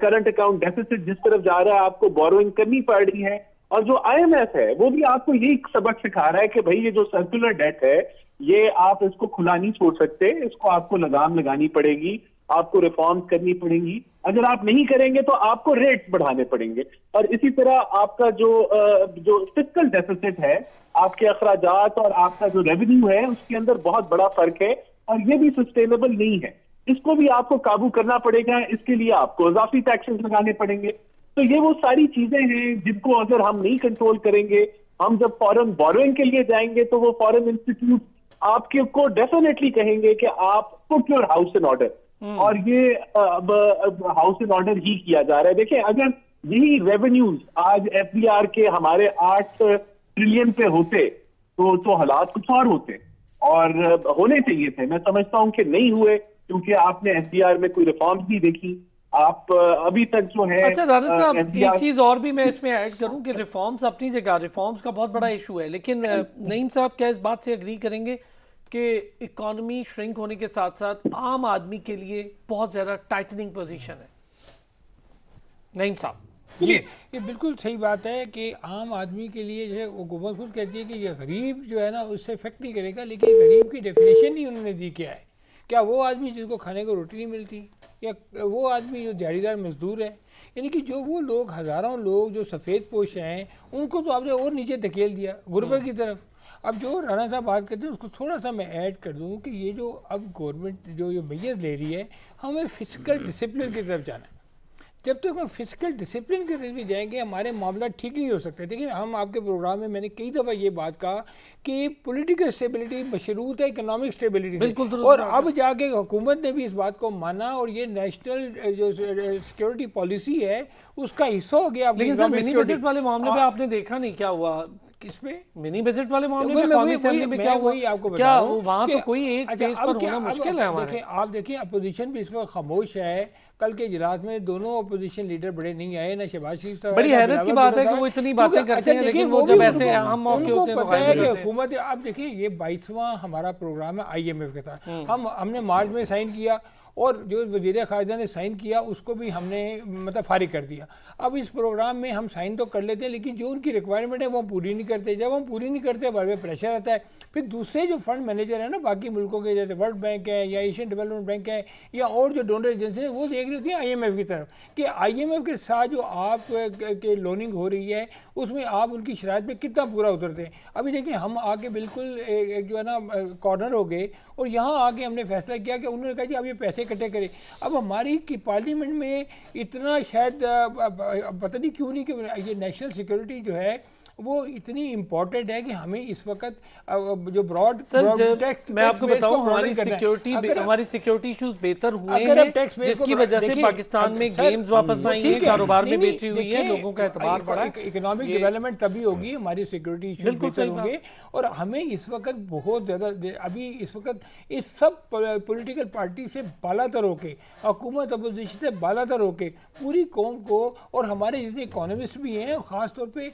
करंट अकाउंट डेफिसिट जिस तरफ जा रहा है आपको बोरोइंग करनी पड़ रही है। और जो आईएमएफ है वो भी आपको यही सबक सिखा रहा है कि भाई ये जो सर्कुलर डेट है ये आप इसको खुला नहीं छोड़ सकते, इसको आपको लगाम लगानी पड़ेगी, आपको रिफॉर्म्स करनी पड़ेंगी। अगर आप नहीं करेंगे तो आपको रेट्स बढ़ाने पड़ेंगे। और इसी तरह आपका जो फिस्कल डेफिसिट है, आपके अखराजात और आपका जो रेवेन्यू है उसके अंदर बहुत बड़ा फर्क है और ये भी सस्टेनेबल नहीं है। इसको भी आपको काबू करना पड़ेगा। इसके लिए आपको इजाफी टैक्सेस लगाने पड़ेंगे। तो ये वो सारी चीजें हैं जिनको अगर हम नहीं कंट्रोल करेंगे, हम जब फॉरेन बोरोइंग के लिए जाएंगे तो वो फॉरेन इंस्टीट्यूट आपके को डेफिनेटली कहेंगे कि आप put your house in order. और ये हाउस इन ऑर्डर ही किया जा रहा है। देखिए, अगर यही रेवेन्यूज आज एफडीआर के हमारे 8 ट्रिलियन पे होते तो हालात कुछ और होते और होने चाहिए थे। मैं समझता हूं कि नहीं हुए क्योंकि आपने एफडीआर में कोई रिफॉर्म्स नहीं देखी। आप अभी तक जो है। अच्छा राणा साहब, एक चीज और भी मैं इसमें ऐड करूं कि रिफॉर्म्स अपनी जगह, रिफॉर्म्स का बहुत बड़ा इशू है, लेकिन नईम साहब क्या इस बात से एग्री करेंगे कि इकोनॉमी श्रिंक होने के साथ साथ आम आदमी के लिए बहुत ज्यादा टाइटनिंग पोजीशन है? नईम साहब, ये बिल्कुल सही बात है कि आम आदमी के लिए जो है वो हुकूमत खुद कहती है कि ये गरीब जो है ना उससे इफेक्ट नहीं करेगा, लेकिन गरीब की डेफिनेशन ही उन्होंने दी क्या है। क्या वो आदमी जिसको खाने को रोटी नहीं मिलती, या वो आदमी जो दिहाड़ीदार मजदूर है, यानी कि जो वो लोग हज़ारों लोग जो सफ़ेद पोश हैं उनको तो आपने और नीचे धकेल दिया गुर्बत की तरफ। अब जो राणा साहब बात करते हैं उसको थोड़ा सा मैं ऐड कर दूं कि ये जो अब गवर्नमेंट जो ये मेजर ले रही है, हमें फिजिकल डिसिप्लिन की तरफ जाना है। जब तक हम फिजिकल डिसिप्लिन की तरफ भी जाएंगे हमारे मामला ठीक नहीं हो सकते। देखिए हम आपके प्रोग्राम में मैंने कई दफ़ा ये बात कहा कि पॉलिटिकल स्टेबिलिटी मशरूत है इकोनॉमिक स्टेबिलिटी बिल्कुल से, और अब जाके हुकूमत ने भी इस बात को माना और ये नेशनल जो सिक्योरिटी पॉलिसी है उसका हिस्सा हो गया। लेकिन सर मिनी बजट वाले मामले में आपने देखा नहीं क्या हुआ? किसमें मिनी बजट वाले मामले में कौमी असेंबली में क्या हुआ? आपको बता क्या रहा हूं वहाँ तो कोई एक अच्छा, पेज अब पर क्या- होना अब मुश्किल है हमारे। आप देखिए अपोजिशन भी इस वक्त खामोश है। कल के इजलास में दोनों अपोजिशन लीडर बड़े नहीं आए, ना शहबाज शरीफ साहब बड़ी आए, ना हैरत की बिलावल बात भुट्टो है कि साहब। वो इतनी क्योंकि- बातें करते अच्छा, हैं, देखिए, लेकिन वो वो जब भी ऐसे उनको- अहम मौके उनको होते हैं तो पता है गायब कि हो जाते हैं। हुकूमत, आप देखिए ये 22वां हमारा प्रोग्राम है IMF के था, हमने मार्च में साइन किया और जो वज़ीर ख़ारजा ने साइन किया उसको भी हमने मतलब फारिग कर दिया। अब इस प्रोग्राम में हम साइन तो कर लेते हैं लेकिन जो उनकी रिक्वायरमेंट है वो हम पूरी नहीं करते। जब हम पूरी नहीं करते बड़े प्रेशर आता है। फिर दूसरे जो फंड मैनेजर है ना बाकी मुल्कों के, जैसे वर्ल्ड बैंक है या एशियन डेवलपमेंट बैंक है या और जो डोनर एजेंसी है, वो देख रही होती है IMF की तरफ कि IMF के साथ जो आप के लोनिंग हो रही है उसमें आप उनकी शराइत में कितना पूरा उतरते हैं। अभी देखिए हम आके बिल्कुल एक जो है ना कॉर्नर हो गए और यहाँ आके हमने फैसला किया कि उन्होंने कहा जी आप ये पैसे इकट्ठे करें। अब हमारी की पार्लियामेंट में इतना शायद पता नहीं क्यों नहीं कि ये नेशनल सिक्योरिटी जो है वो इतनी इम्पोर्टेंट है कि हमें इस वक्त जो ब्रॉड टैक्स, मैं आपको बताऊं हमारी सिक्योरिटी इश्यूज बेहतर हुए हैं जिसकी वजह से पाकिस्तान में गेम्स वापस आई हैं, कारोबार में बेहतरी हुई है, लोगों का एतबार बढ़ा है। इकोनॉमिक डेवलपमेंट तभी होगी हमारी सिक्योरिटी इश्यूज बेहतर होंगे। और हमें इस वक्त बहुत ज़्यादा अभी इस वक्त इस सब पॉलिटिकल पार्टी से बालातर होके, हुकूमत अपोजिशन से बालातर होके पूरी कौम को और हमारे जितने इकोनॉमिस्ट भी हैं ख़ास तौर पे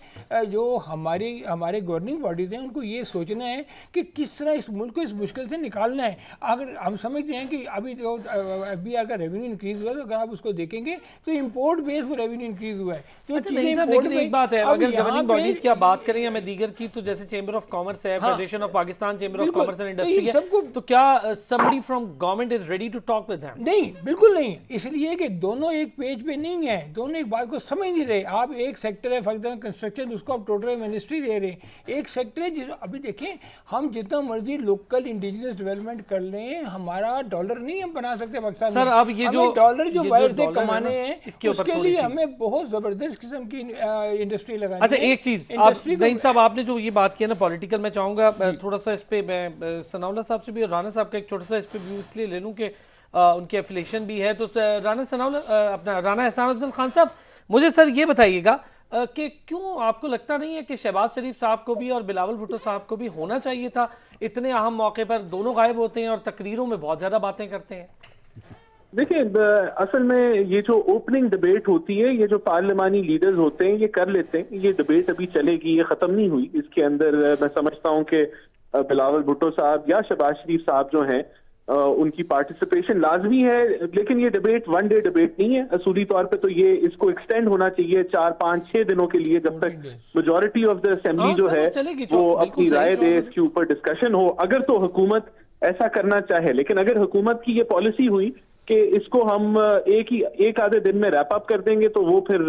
जो हमारे गवर्निंग बॉडीज हैं उनको ये सोचना है कि किस तरह इस मुल्क को इस मुश्किल से निकालना है। अगर हम समझते हैं कि अभी जो FBR का रेवेन्यू इंक्रीज हुआ है तो अगर आप उसको देखेंगे तो इंपोर्ट बेस वो रेवेन्यू इंक्रीज हुआ है। जो अच्छा, नहीं साहब, लेकिन एक बात है, अगर गवर्निंग बॉडीज की आप बात करें या मैं दीगर की, तो जैसे चेंबर ऑफ कॉमर्स है, federation of Pakistan chamber of commerce and industry है, तो क्या somebody from government is ready to talk with them? नहीं, बिल्कुल नहीं। इसलिए कि दोनों एक पेज पे नहीं है, दोनों एक बात को समझ नहीं रहे। आप एक सेक्टर है फॉर एग्जाम्पल कंस्ट्रक्शन, उसको आप टोटल मिनिस्ट्री दे रहे हैं। एक सेक्टर है जिस अभी देखें हम जितना मर्जी लोकल इंडिजिनस डेवलपमेंट कर लें, हमारा डॉलर नहीं हम बना सकते पाकिस्तान सर, में। अब ये जो डॉलर जो बाहर से डॉलर है कमाने ना, हैं इसके ऊपर उसके लिए हमें बहुत जबरदस्त किस्म की इंडस्ट्री लगानी अच्छा, है। एक चीज इंडस्ट्री नईम साहब, आपने जो ये बात की है ना पॉलिटिकल, मैं चाहूंगा थोड़ा सा इस पे मैं सनाउल्लाह साहब से भी और राना साहब का एक छोटा सा इस पे व्यू इसलिए ले लूं कि उनकी एफिलिएशन भी है। तो राना सनाउल्लाह अपना राना एहसान अफजल खान साहब, मुझे सर ये बताइएगा कि क्यों आपको लगता नहीं है कि शहबाज शरीफ साहब को भी और बिलावल भुट्टो साहब को भी होना चाहिए था? इतने अहम मौके पर दोनों गायब होते हैं और तकरीरों में बहुत ज्यादा बातें करते हैं। देखिए, असल में ये जो ओपनिंग डिबेट होती है, ये जो पार्लिमानी लीडर्स होते हैं ये कर लेते हैं। ये डिबेट अभी चलेगी, ये खत्म नहीं हुई। इसके अंदर मैं समझता हूँ कि बिलावल भुट्टो साहब या शहबाज शरीफ साहब जो हैं उनकी पार्टिसिपेशन लाजमी है। लेकिन ये डिबेट वन डे डिबेट नहीं है। असूली तौर पे तो ये इसको एक्सटेंड होना चाहिए 4, 5, 6 दिनों के लिए, जब तक मेजॉरिटी ऑफ द असेंबली जो है वो अपनी राय दे, इसके ऊपर डिस्कशन हो। अगर तो हुकूमत ऐसा करना चाहे, लेकिन अगर हुकूमत की ये पॉलिसी हुई कि इसको हम एक आधे दिन में रैप अप कर देंगे तो वो फिर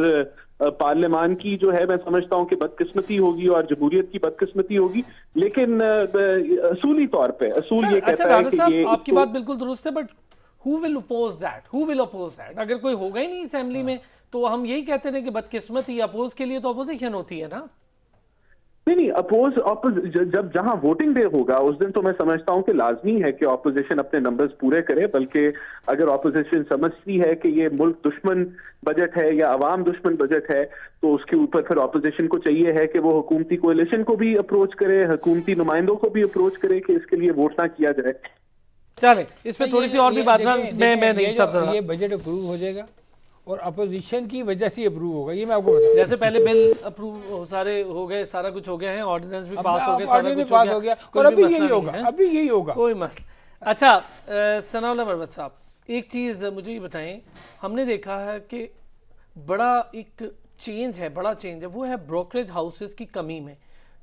पार्लियामान की जो है मैं समझता हूं कि बदकिस्मती होगी और जमहूरियत की बदकिस्मती होगी। लेकिन असूली तौर पे असूल ये कहता है कि ये आपकी बात बिल्कुल दुरुस्त है, but who will oppose that? अगर कोई होगा ही नहीं असेंबली में तो हम यही कहते हैं कि बदकिस्मती, अपोज के लिए तो अपोजिशन होती है ना। नहीं, जब जहां वोटिंग डे होगा उस दिन तो मैं समझता हूं कि लाजमी है कि ऑपोजिशन अपने नंबर्स पूरे करे। बल्कि अगर ऑपोजिशन समझती है कि ये मुल्क दुश्मन बजट है या अवाम दुश्मन बजट है तो उसके ऊपर फिर ऑपोजिशन को चाहिए है कि वो हुकूमती कोalition को भी अप्रोच करे, हुकूमती नुमाइंदों को भी अप्रोच करे कि इसके लिए वोट ना किया जाए। चले इस पे थोड़ी सी और भी बात मैं नहीं सब ये बजट अप्रूव हो जाएगा और अपोजिशन की वजह से अप्रूव होगा, ये मैं आपको बताऊं। जैसे पहले बिल अप्रूव सारे हो गए, सारा कुछ हो गया है, ऑर्डिनेंस भी पास हो गया, सारा कुछ पास हो गया और अभी यही होगा, अभी यही होगा, कोई मसला। अच्छा सनाउल्लाह मरवत साहब, एक चीज़ मुझे ये बताएं, हमने देखा है कि बड़ा एक चेंज है, वो है ब्रोकरेज हाउसेस की कमी में।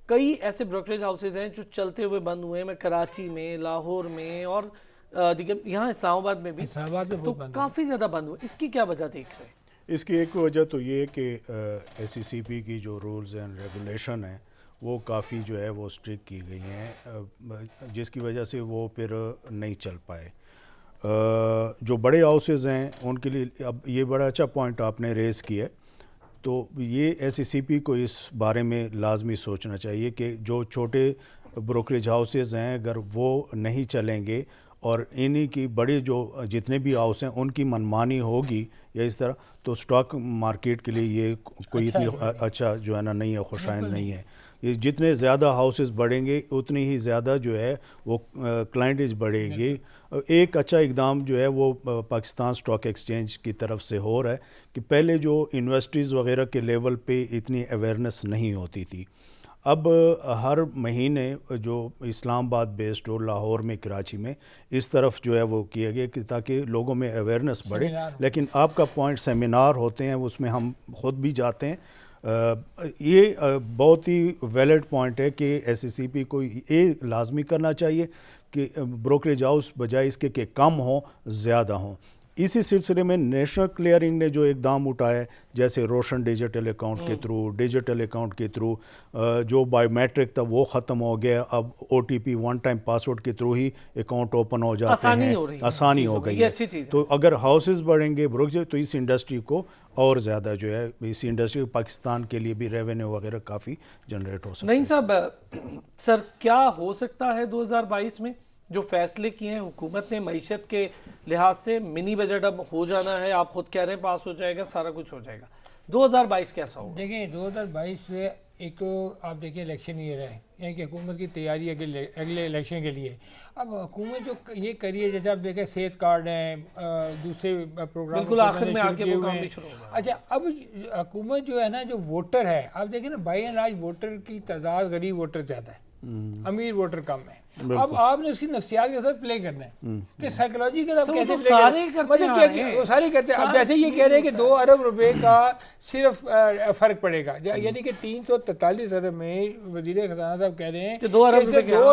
कई ऐसे ब्रोकरेज हाउसेज हैं जो चलते हुए बंद हुए हैं, कराची में, लाहौर में और दीगर यहाँ इस्लामाबाद में भी इस्लामाबाद में तो बहुत बंद है। काफ़ी ज़्यादा बंद हुआ, इसकी क्या वजह देख रहे हैं? इसकी एक वजह तो ये है कि SECP की जो रूल्स एंड रेगुलेशन है वो काफ़ी जो है वो स्ट्रिक्ट की गई हैं, जिसकी वजह से वो फिर नहीं चल पाए। जो बड़े हाउसेस हैं उनके लिए अब ये बड़ा अच्छा पॉइंट आपने रेज़ किया है, तो ये SECP को इस बारे में लाजमी सोचना चाहिए कि जो छोटे ब्रोकरेज हाउसेस हैं अगर वो नहीं चलेंगे और इन्हीं की बड़े जो जितने भी हाउस हैं उनकी मनमानी होगी या इस तरह, तो स्टॉक मार्केट के लिए ये कोई इतनी अच्छा जो है ना नहीं है, खुशाइन नहीं है। ये जितने ज़्यादा हाउसेस बढ़ेंगे उतनी ही ज़्यादा जो है वो क्लाइंटेज बढ़ेगी। एक अच्छा इकदाम जो है वो पाकिस्तान स्टॉक एक्सचेंज की तरफ से हो रहा है कि पहले जो इन्वेस्टर्स वगैरह के लेवल पे इतनी अवेयरनेस नहीं होती थी, अब हर महीने जो इस्लामाबाद बेस्ड और लाहौर में, कराची में इस तरफ जो है वो किया गया कि ताकि लोगों में अवेयरनेस बढ़े। लेकिन आपका पॉइंट सेमिनार होते हैं उसमें हम खुद भी जाते हैं। ये बहुत ही वैलिड पॉइंट है कि SECP को ये लाजमी करना चाहिए कि ब्रोकरेज हाउस बजाय इसके कि कम हो ज़्यादा हों। इसी सिलसिले में नेशनल क्लियरिंग ने जो इकदाम उठाया है, जैसे रोशन डिजिटल अकाउंट के थ्रू, डिजिटल अकाउंट के थ्रू, जो बायोमेट्रिक था वो ख़त्म हो गया, अब OTP वन टाइम पासवर्ड के थ्रू ही अकाउंट ओपन हो जाते हैं, आसानी हो गई है। तो अगर हाउसेस बढ़ेंगे ब्रोकरेज तो इस इंडस्ट्री को और ज़्यादा जो है, इस इंडस्ट्री पाकिस्तान के लिए भी रेवेन्यू वगैरह काफ़ी जनरेट हो सकता है। नहीं साहब, सर क्या हो सकता है 2022 में जो फैसले किए हैं हुकूमत ने मईशत के लिहाज से? मिनी बजट अब हो जाना है, आप खुद कह रहे हैं पास हो जाएगा, सारा कुछ हो जाएगा। 2022 कैसा होगा? देखिए 2022 से एक तो आप देखिए इलेक्शन ईयर है, यानी कि हुकूमत की तैयारी अगले इलेक्शन के लिए। अब हुकूमत जो ये करी है, जैसे आप देखें सेहत कार्ड हैं, दूसरे प्रोग्राम बिल्कुल आखिर में आके वो काम भी शुरू होगा। अच्छा, अब हुकूमत जो है ना, जो वोटर है, आप देखें ना बाई एंड लार्ज वोटर की तादाद गरीब वोटर ज़्यादा है, अमीर वोटर कम है। अब आपने उसकी नफ्सियात के साथ प्ले करना है कि साइकोलॉजिकल आप कैसे प्ले करें, मतलब क्या वो सारे करते हैं। अब जैसे ये कह रहे हैं कि 2 अरब रुपए का सिर्फ फ़र्क पड़ेगा, यानी कि 343 अरब में वज़ीर ख़जाना साहब कह रहे हैं कि 2 अरब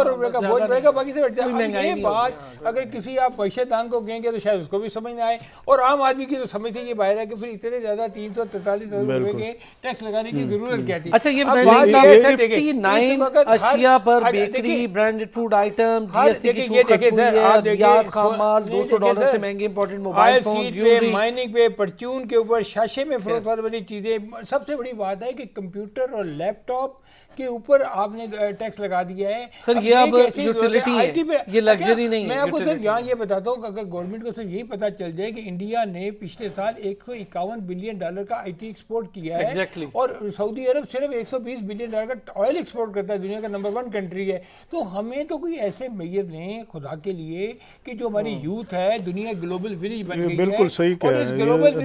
रुपए का बोझ पड़ेगा, बाकी से बढ़ जाए। ये बात अगर किसी आप पैशेदान को कहेंगे तो शायद उसको भी समझ में आए, और आम आदमी की तो समझ से ये बाहर है कि फिर इतने ज़्यादा 343 अरब रुपए के टैक्स लगाने की ज़रूरत क्या थी। अच्छा, ये बताइए 59 अशिया पर bakery, branded food item, GST की छूट खत्म हुई है, अद्वियात, खाम माल $200 से महंगे imported mobile phone, jewellery, mining पे, परचून के ऊपर, शाशे में फरोख्त वाली चीज़ें। सबसे बड़ी बात है कि कंप्यूटर और लैपटॉप के ऊपर आपने टैक्स लगा दिया है। सर ये अब यूटिलिटी है, ये लग्जरी नहीं है। मैं आपको सिर्फ यहाँ ये बताता हूँ कि अगर गवर्नमेंट को सिर्फ यही पता चल जाए कि इंडिया ने पिछले साल $151 बिलियन का IT एक्सपोर्ट किया है, और सऊदी अरब सिर्फ $120 बिलियन का ऑयल एक्सपोर्ट करता है, दुनिया का नंबर 1 कंट्री है, तो हमें तो कोई ऐसे मैयर लें खुदा के लिए कि जो हमारी यूथ है दुनिया ग्लोबल विलेज बन गई है। बिल्कुल सही कह रहे हैं। इस ग्लोबल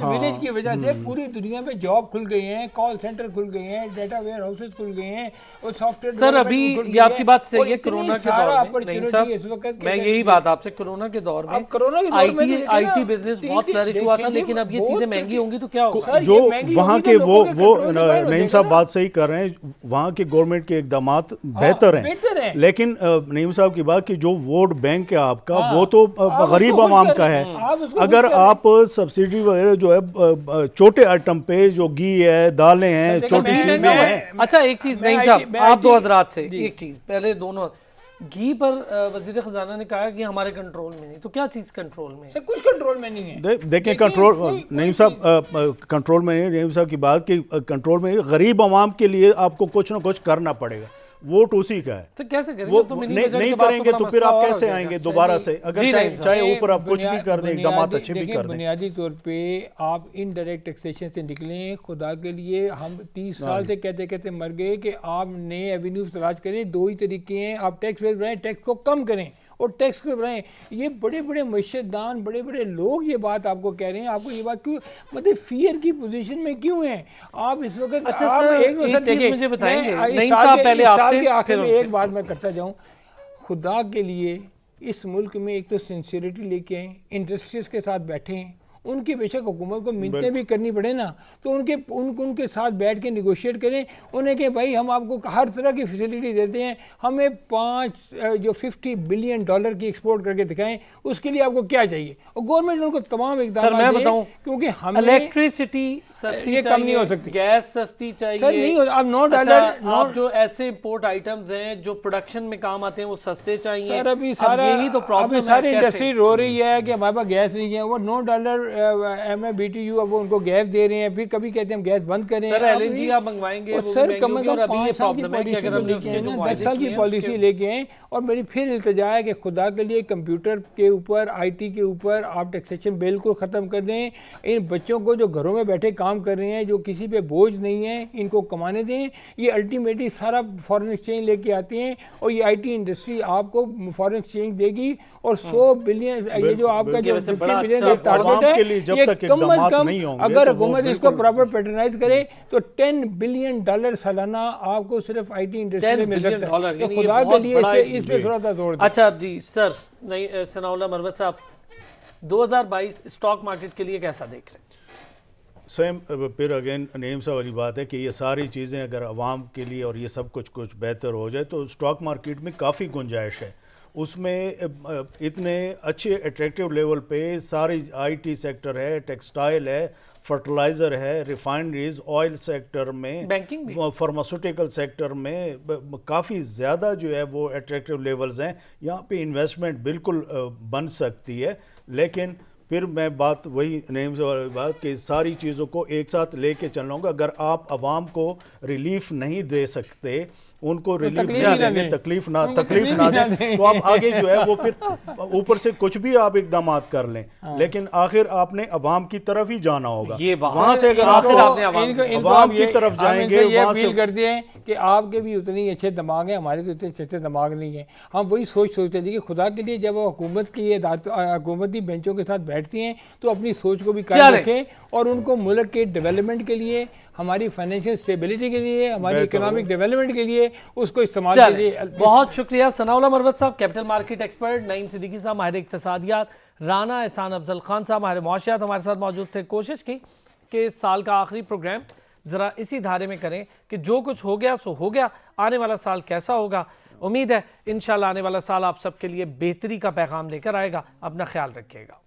विलेज की वजह से पूरी दुनिया में जॉब खुल गए हैं, कॉल सेंटर खुल गए हैं, डेटा हाउसेस खुल गए हैं, और सॉफ्टवेयर। सर अभी ये आपकी बात सही है, कोरोना के दौर में मैं यही बात आपसे, कोरोना के दौर में IT बिजनेस बहुत फ्लरिश हुआ था, लेकिन अब ये चीजें महंगी होंगी तो क्या होगा? जो वहाँ के वो नईम साहब बात सही कर रहे हैं, वहाँ के गवर्नमेंट के इकदाम बेहतर हैं, लेकिन नईम साहब की बात कि जो वोट बैंक है आपका, वो तो गरीब आवाम का है। अगर आप सब्सिडी वगैरह जो है छोटे आइटम पे, जो घी है, दालें हैं, छोटी चीजें हैं। अच्छा एक चीज नहीं साहब, आप 2 हज़रात से एक चीज पहले, दोनों घी पर वजीर खजाना ने कहा कि हमारे कंट्रोल में नहीं, तो क्या चीज कंट्रोल में है? कुछ कंट्रोल में नहीं है। देखें कंट्रोल, नईम साहब कंट्रोल में नहीं, नईम साहब की बात कि कंट्रोल में गरीब आवाम के लिए आपको कुछ ना कुछ करना पड़ेगा, वोट उसी का है। तो कैसे करेंगे? वो तो नहीं करेंगे तो फिर आप कैसे आएंगे दोबारा से? अगर चाहे ऊपर आप कुछ भी कर दें, इकदाम अच्छे भी कर दें। बुनियादी तौर पे आप इनडायरेक्ट टैक्सेशन से निकलें। खुदा के लिए हम 30 साल से कहते कहते मर गए कि आप नए एवेन्यूज तलाश करें। 2 ही तरीके हैं, आप टैक्स रेट बढ़ाएं, टैक्स को कम करें और टैक्स को बढ़ाएं। ये बड़े बड़े मईशतदान, बड़े बड़े लोग ये बात आपको कह रहे हैं। आपको ये बात क्यों, मतलब फियर की पोजीशन में क्यों हैं आप इस वक्त? अच्छा आप सर, एक चीज मुझे बताएंगे नहीं साहब, पहले आपसे आखिर में एक बात मैं करता जाऊं, खुदा के लिए इस मुल्क में एक तो सिंसियरिटी लेके आए, इंडस्ट्रीज के साथ बैठें उनकी बेशक हुकूमत को मिन्नतें भी करनी पड़े ना, तो उनके साथ बैठ के निगोशिएट करें, उन्हें कि भाई हम आपको हर तरह की फैसिलिटी देते हैं, हमें 50 बिलियन डॉलर की एक्सपोर्ट करके दिखाएं, उसके लिए आपको क्या चाहिए, और गवर्नमेंट उनको तमाम इक़दाम दें, क्योंकि हमें इलेक्ट्रिसिटी सस्ती ये कम नहीं हो सकती, गैस सस्ती चाहिए सर नहीं हो, अब $9 आप जो ऐसे इंपोर्ट आइटम्स हैं जो प्रोडक्शन में काम आते हैं वो सस्ते चाहिए सर। अभी सारा यही तो प्रॉब्लम है, सारी इंडस्ट्री रो रही है कि हमारे पास गैस नहीं है, वो $9 MMBTU अब उनको गैस दे रहे हैं, फिर कभी कहते हैं हम गैस बंद करें, सर LNG आप मंगवाएंगे सर कम से कम 5 साल की पॉलिसी 10 साल की पॉलिसी लेके आए। और मेरी फिर इल्तिजा है कि खुदा के लिए कंप्यूटर के ऊपर, IT के ऊपर आप टैक्सेशन बिल्कुल ख़त्म कर दें, इन बच्चों को जो घरों में बैठे काम कर रहे हैं, जो किसी पे बोझ नहीं है, इनको कमाने दें। ये अल्टीमेटली सारा फॉरेन एक्सचेंज लेके आते हैं, और ये IT इंडस्ट्री आपको फॉरेन एक्सचेंज देगी, और 100 बिलियन ये जो आपका जो 50 बिलियन टारगेट है, ये कम अज कम अगर हुकूमत इसको प्रॉपर पैटर्नाइज करे तो $10 बिलियन सालाना आपको सिर्फ IT इंडस्ट्री में मिल सकता है। तो खुदा के लिए इस पे थोड़ा सा जोर दें। अच्छा जी सर, नहीं सनाउल्लाह मरवत साहब, 2022 स्टॉक मार्केट के लिए कैसा देख रहे हैं? सेम फिर अगेन नेम सा वाली बात है कि ये सारी चीज़ें अगर आवाम के लिए और ये सब कुछ बेहतर हो जाए तो स्टॉक मार्केट में काफ़ी गुंजाइश है। उसमें इतने अच्छे अट्रैक्टिव लेवल पे सारी IT सेक्टर है, टेक्सटाइल है, फर्टिलाइज़र है, रिफाइनरीज, ऑयल सेक्टर में, बैंकिंग, फार्मास्यूटिकल सेक्टर में काफ़ी ज़्यादा जो है वो अट्रैक्टिव लेवल्स हैं। यहाँ पे इन्वेस्टमेंट बिल्कुल बन सकती है। लेकिन फिर मैं बात वही नेम से वाली बात कि सारी चीज़ों को एक साथ लेके चलना होगा। अगर आप आवाम को रिलीफ नहीं दे सकते, उनको रिलीफ देंगे, तकलीफ ना दें, तो आप आगे जो है वो फिर ऊपर से कुछ भी आप इकदाम कर लें, लेकिन आखिर आपने अवाम की तरफ ही जाना होगा। वहां से अगर आप अवाम की तरफ जाएंगे, ये अपील करते हैं कि आपके भी उतने ही अच्छे दिमाग हैं, हमारे तो इतने अच्छे दिमाग नहीं है। हम वही सोचते हैं कि खुदा के लिए जब हुकूमत की हुकूमती बेंचों के साथ बैठती हैं तो अपनी सोच को भी कायम रखें, और उनको मुल्क के डेवलपमेंट के लिए, हमारी फाइनेंशियल स्टेबिलिटी के लिए, हमारी इकोनॉमिक डेवलपमेंट के लिए उसको इस्तेमाल कीजिए। बहुत शुक्रिया सनाउल्लाह मरवत साहब, capital market expert, Naeem Siddiqui साहब माहिर इक्तिसादियात, राना एहसान अफजल खान साहब माहिर मुआशियात हमारे साथ मौजूद थे। कोशिश की कि साल का आखिरी प्रोग्राम ज़रा इसी धारे में करें कि जो कुछ हो गया सो हो गया, आने वाला साल कैसा होगा। उम्मीद है इंशाल्लाह आने वाला साल आप सबके लिए बेहतरी का पैगाम लेकर आएगा। अपना ख्याल रखिएगा।